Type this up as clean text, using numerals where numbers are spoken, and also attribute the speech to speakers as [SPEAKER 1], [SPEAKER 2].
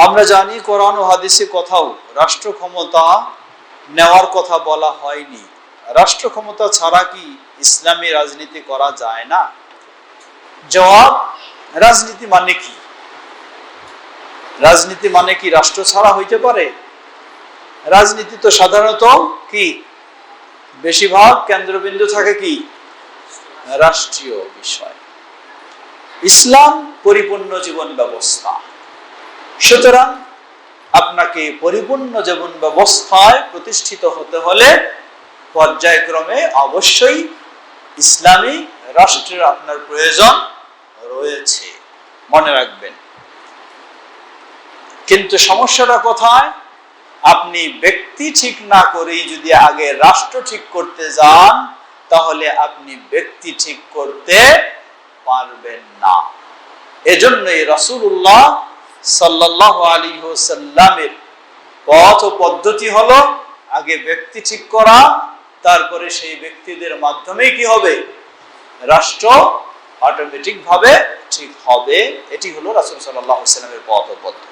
[SPEAKER 1] আমরা জানি কোরআন ও হাদিসে কোথাও রাষ্ট্র ক্ষমতা নেওয়ার কথা বলা হয়নি। রাষ্ট্র ক্ষমতা ছাড়া কি ইসলামী রাজনীতি করা যায় না? জবাব, রাজনীতি মানে কি? রাজনীতি মানে কি রাষ্ট্র ছাড়া হইতে পারে? রাজনীতি তো সাধারণত কি বেশিরভাগ কেন্দ্রবিন্দু থাকে কি রাষ্ট্রীয় বিষয়। ইসলাম পরিপূর্ণ জীবন ব্যবস্থা। সুতরাং আপনাকে পরিপূর্ণ জীবন ব্যবস্থায় প্রতিষ্ঠিত হতে হলে পর্যায়ক্রমে অবশ্যই ইসলামী রাষ্ট্রের আপনার প্রয়োজন রয়েছে, মনে রাখবেন। কিন্তু সমস্যাটা কোথায়? আপনি ব্যক্তি ঠিক না করেই যদি আগে রাষ্ট্র ঠিক করতে যান, তাহলে আপনি ব্যক্তি ঠিক করতে পারবেন না। এজন্যই রাসূলুল্লাহ সাল্লাল্লাহু আলাইহি ওয়াসাল্লামের পথ ও পদ্ধতি হলো আগে ব্যক্তি ঠিক করা, তারপরে সেই ব্যক্তিদের মাধ্যমে কি হবে? রাষ্ট্র অটোমেটিক ভাবে ঠিক হবে। এটি হলো রাসূল সাল্লাল্লাহু আলাইহি ওয়াসাল্লামের পথ ও পদ্ধতি।